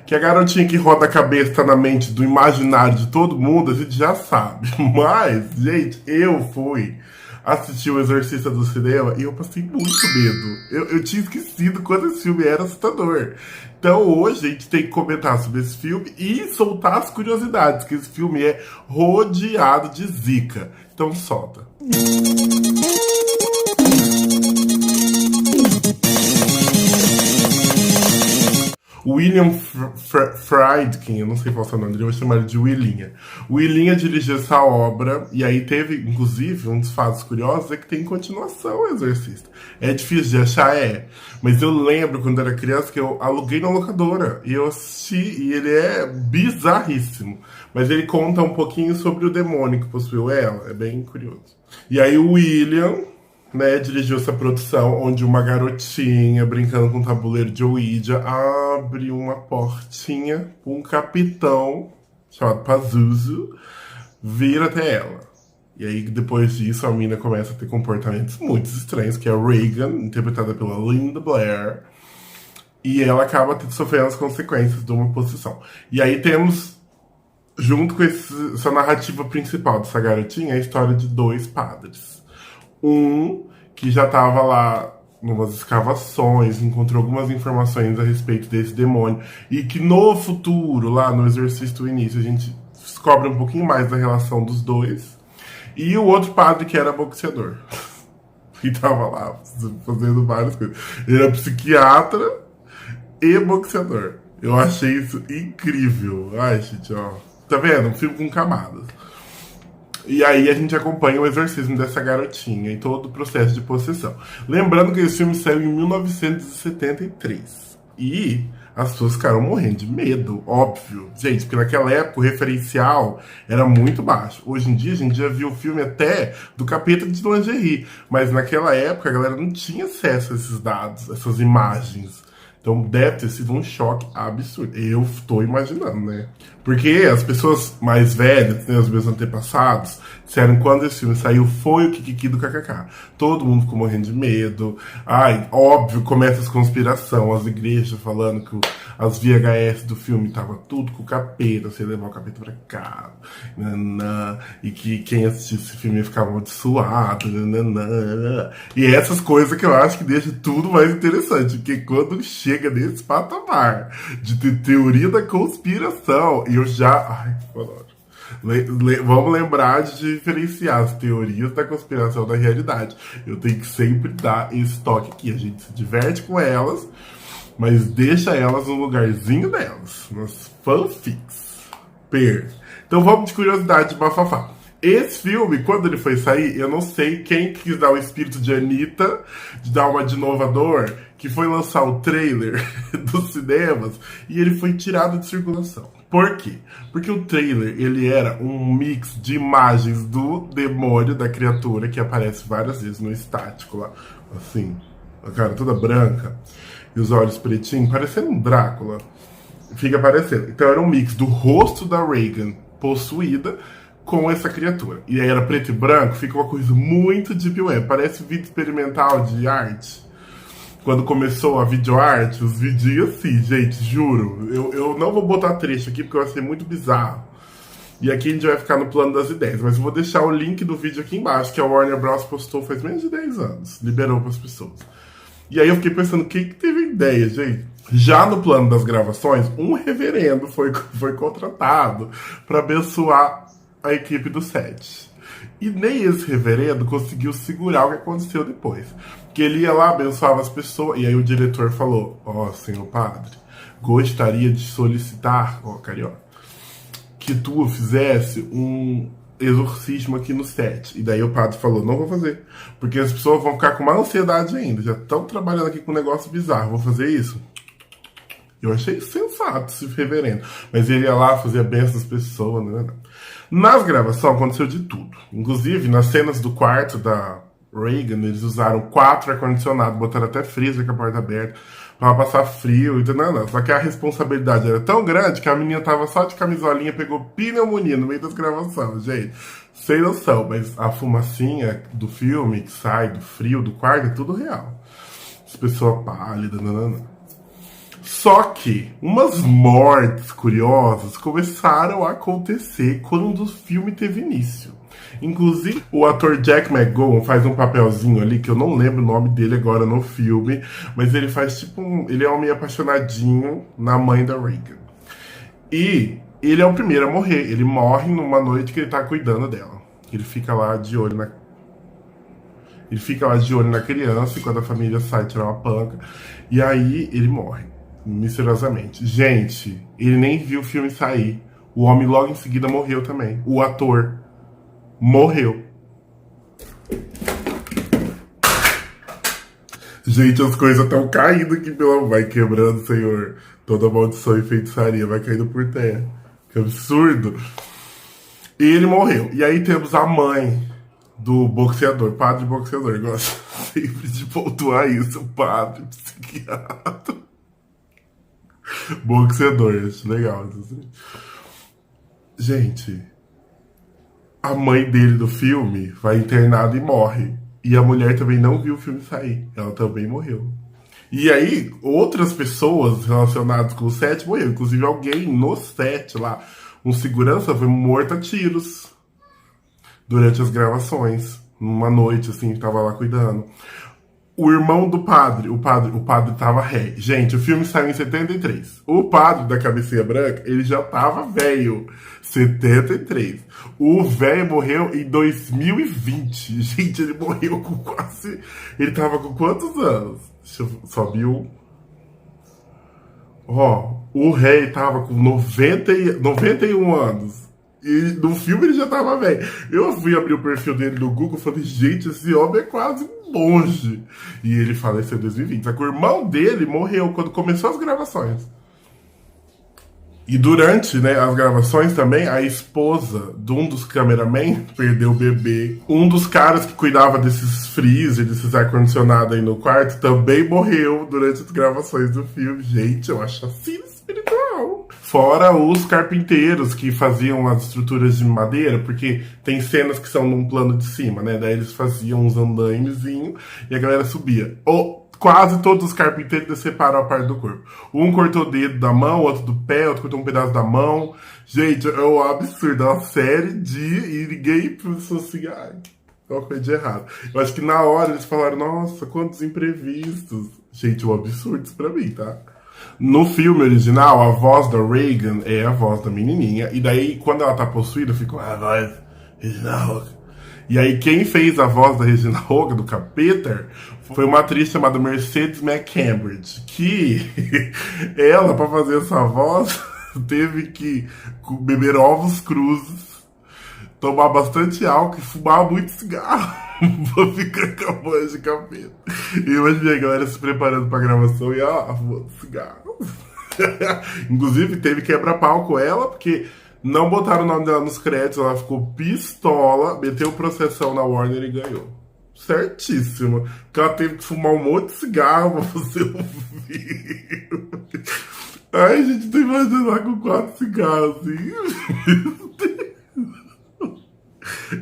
Que a garotinha que roda a cabeça tá na mente do imaginário de todo mundo, a gente já sabe. Mas, gente, eu fui assistir O Exorcista do cinema e eu passei muito medo. Eu tinha esquecido quando esse filme era assustador. Então hoje a gente tem que comentar sobre esse filme e soltar as curiosidades, que esse filme é rodeado de zica. Então solta. William Friedkin, eu não sei qual é o nome dele, eu vou chamar ele de Willinha. Willinha dirigiu essa obra, e aí teve, inclusive, um dos fatos curiosos é que tem continuação o Exorcista. É difícil de achar, mas eu lembro quando era criança que eu aluguei na locadora, e eu assisti, e ele é bizarríssimo. Mas ele conta um pouquinho sobre o demônio que possuiu ela, é bem curioso. E aí o William, né, dirigiu essa produção onde uma garotinha brincando com um tabuleiro de Ouija abre uma portinha, um capitão chamado Pazuzu vira até ela. E aí depois disso a mina começa a ter comportamentos muito estranhos, que é a Regan, interpretada pela Linda Blair, e ela acaba sofrendo as consequências de uma possessão. E aí temos, junto com essa narrativa principal dessa garotinha, a história de dois padres. Um que já estava lá numas escavações, encontrou algumas informações a respeito desse demônio, e que no futuro, lá no Exorcista do Início, a gente descobre um pouquinho mais da relação dos dois. E o outro padre que era boxeador. E tava lá fazendo várias coisas. Ele era psiquiatra e boxeador. Eu achei isso incrível. Ai, gente, ó. Tá vendo? Um filme com camadas. E aí a gente acompanha o exorcismo dessa garotinha e todo o processo de possessão. Lembrando que esse filme saiu em 1973. E as pessoas ficaram morrendo de medo, óbvio. Gente, porque naquela época o referencial era muito baixo. Hoje em dia a gente já viu o filme até do Capeta de Lingerie. Mas naquela época a galera não tinha acesso a esses dados, essas imagens. Então deve ter sido um choque absurdo. Eu tô imaginando, né? Porque as pessoas mais velhas, né, os meus antepassados, disseram que quando esse filme saiu foi o Kikiki do KKK. Todo mundo ficou morrendo de medo. Ai, óbvio, começa as conspiração, as igrejas falando que as VHS do filme tava tudo com o capeta, você levar o capeta pra cá, nanã, e que quem assistisse esse filme ia ficar amaldiçoado, nanã. E essas coisas que eu acho que deixa tudo mais interessante, porque quando chega nesse patamar de ter teoria da conspiração, eu já... Ai, vamos lembrar de diferenciar as teorias da conspiração da realidade. Eu tenho que sempre dar esse toque aqui. A gente se diverte com elas, mas deixa elas no lugarzinho delas, nas fanfics. Então vamos de curiosidade de bafafá. Esse filme, quando ele foi sair, eu não sei quem quis dar o espírito de Anitta, de dar uma de inovador, que foi lançar o trailer dos cinemas e ele foi tirado de circulação. Por quê? Porque o trailer, ele era um mix de imagens do demônio, da criatura, que aparece várias vezes no estático lá, assim, a cara toda branca e os olhos pretinhos, parecendo um Drácula. Fica aparecendo. Então era um mix do rosto da Regan possuída com essa criatura. E aí era preto e branco, fica uma coisa muito deep web. Parece vídeo experimental de arte. Quando começou a videoarte, os vídeos assim, gente, juro. Eu não vou botar trecho aqui porque vai ser muito bizarro. E aqui a gente vai ficar no plano das ideias. Mas eu vou deixar o link do vídeo aqui embaixo, que a Warner Bros. Postou faz menos de 10 anos. Liberou para as pessoas. E aí eu fiquei pensando, quem que teve ideia, gente? Já no plano das gravações, um reverendo foi contratado para abençoar a equipe do set. E nem esse reverendo conseguiu segurar o que aconteceu depois. Que ele ia lá, abençoava as pessoas, e aí o diretor falou, senhor padre, gostaria de solicitar, carioca, que tu fizesse um exorcismo aqui no set. E daí o padre falou, não vou fazer, porque as pessoas vão ficar com mais ansiedade ainda, já estão trabalhando aqui com um negócio bizarro, vou fazer isso? Eu achei sensato esse reverendo, mas ele ia lá fazer a bênção das pessoas, né? Nas gravações aconteceu de tudo. Inclusive, nas cenas do quarto da Regan, eles usaram 4 ar-condicionados, botaram até freezer com a porta aberta, pra passar frio e tudo. Não. Só que a responsabilidade era tão grande que a menina tava só de camisolinha, pegou pneumonia no meio das gravações, gente. Sem noção, mas a fumacinha do filme que sai do frio do quarto é tudo real. As pessoas pálidas, não. Só que umas mortes curiosas começaram a acontecer quando o filme teve início. Inclusive, o ator Jack McGowan faz um papelzinho ali, que eu não lembro o nome dele agora no filme, mas ele faz tipo ele é um meio apaixonadinho na mãe da Regan. E ele é o primeiro a morrer. Ele morre numa noite que ele tá cuidando dela. Ele fica lá de olho na criança, enquanto a família sai tirar uma panca. E aí ele morre, misteriosamente. Gente, ele nem viu o filme sair. O homem logo em seguida morreu também. O ator morreu. Gente, as coisas estão caindo aqui pela... Vai quebrando, Senhor. Toda maldição e feitiçaria vai caindo por terra. Que absurdo. E ele morreu. E aí temos a mãe do boxeador, padre boxeador. Eu gosto sempre de pontuar isso. Padre, psiquiatra. Boxeador, acho legal. Gente, a mãe dele do filme vai internada e morre. E a mulher também não viu o filme sair. Ela também morreu. E aí, outras pessoas relacionadas com o set morreram. Inclusive, alguém no set lá, um segurança, foi morto a tiros durante as gravações. Numa noite, assim, tava lá cuidando. O irmão do padre, o padre tava ré. Gente, o filme saiu em 73. O padre da cabecinha branca, ele já tava velho. 73. O velho morreu em 2020. Gente, ele morreu com quase... Ele tava com quantos anos? Deixa eu só viu. Ó, o rei tava com 91 anos. E no filme ele já tava velho. Eu fui abrir o perfil dele no Google e falei, gente, esse homem é quase um monge. E ele faleceu em 2020. Só que o irmão dele morreu quando começou as gravações. E durante, né, as gravações também, a esposa de um dos cameramen perdeu o bebê. Um dos caras que cuidava desses freezer, desses ar-condicionado aí no quarto, também morreu durante as gravações do filme. Gente, eu acho assim espiritual. Fora os carpinteiros que faziam as estruturas de madeira, porque tem cenas que são num plano de cima, né? Daí eles faziam uns andaimezinhos e a galera subia. Quase todos os carpinteiros decepararam a parte do corpo. Um cortou o dedo da mão, outro do pé, outro cortou um pedaço da mão. Gente, é um absurdo. É uma série de... E ninguém pensou assim, ai, é uma coisa de errado. Eu acho que na hora eles falaram, nossa, quantos imprevistos. Gente, é um absurdo isso pra mim, tá? No filme original, a voz da Regan é a voz da menininha. E daí, quando ela tá possuída, fica a voz original. E aí, quem fez a voz da Regina Hogan, do Capeta, foi uma atriz chamada Mercedes McCambridge, que ela, pra fazer essa voz, teve que beber ovos cruzes, tomar bastante álcool e fumar muito cigarro pra ficar com a voz de Capeta. E eu imaginei a galera se preparando pra gravação e ela fumando cigarro. Inclusive, teve quebra-pau com ela, porque... não botaram o nome dela nos créditos, ela ficou pistola, meteu processão na Warner e ganhou. Certíssimo. Porque ela teve que fumar um monte de cigarro pra fazer um filme. Ai, gente, tô imaginando lá com 4 cigarros assim. Meu Deus.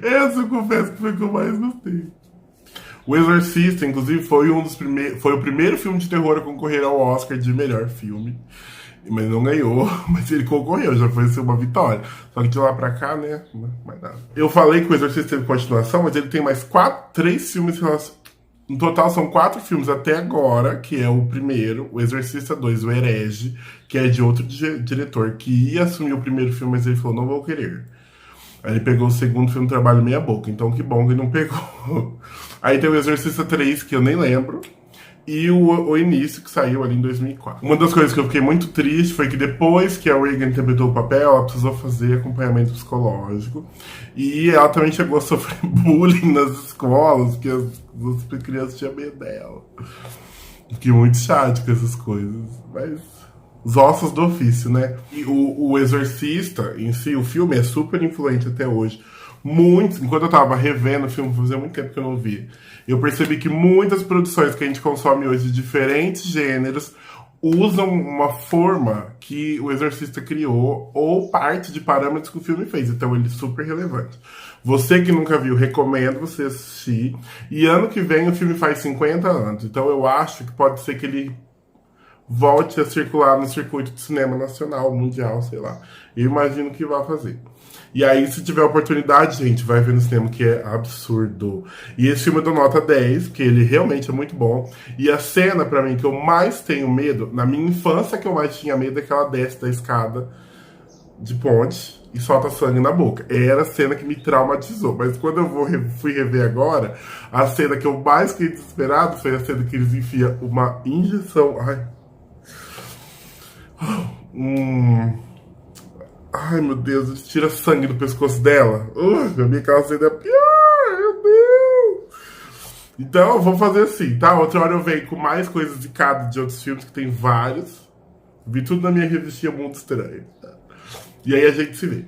Essa eu confesso que foi o que eu mais gostei. O Exorcista, inclusive, foi o primeiro filme de terror a concorrer ao Oscar de melhor filme. Mas não ganhou, mas ele concorreu, já foi uma vitória. Só que de lá pra cá, né, mais nada. Eu falei que o Exorcista teve continuação, mas ele tem mais 3 filmes relacionados. No total são 4 filmes até agora, que é o primeiro, o Exorcista 2, o Herege, que é de outro diretor, que ia assumir o primeiro filme, mas ele falou, não vou querer. Aí ele pegou o segundo filme, Trabalho Meia Boca, então que bom que ele não pegou. Aí tem o Exorcista 3, que eu nem lembro, e o Início, que saiu ali em 2004. Uma das coisas que eu fiquei muito triste foi que depois que a Regan interpretou o papel, ela precisou fazer acompanhamento psicológico. E ela também chegou a sofrer bullying nas escolas, porque as crianças tinham medo dela. Fiquei muito chato com essas coisas. Mas os ossos do ofício, né? E o Exorcista, em si, o filme é super influente até hoje. Enquanto eu tava revendo o filme, fazia muito tempo que eu não vi, eu percebi que muitas produções que a gente consome hoje de diferentes gêneros usam uma forma que o Exorcista criou ou parte de parâmetros que o filme fez. Então ele é super relevante. Você que nunca viu, recomendo você assistir. E ano que vem o filme faz 50 anos. Então eu acho que pode ser que ele volte a circular no circuito de cinema nacional, mundial, sei lá. Eu imagino que vai fazer. E aí, se tiver oportunidade, gente, vai ver no cinema, que é absurdo. E esse filme eu dou nota 10, porque ele realmente é muito bom. E a cena, pra mim, que eu mais tenho medo, na minha infância que eu mais tinha medo, é que ela desce da escada de ponte e solta sangue na boca. Era a cena que me traumatizou. Mas quando fui rever agora, a cena que eu mais fiquei desesperado foi a cena que eles enfiam uma injeção. Ai, meu Deus, eles tiram sangue do pescoço dela. A minha calça ainda é pior, meu Deus. Então, eu vou fazer assim, tá? Outra hora eu venho com mais coisas de cada de outros filmes, que tem vários. Vi tudo na minha revistinha Mundo Estranho. E aí a gente se vê.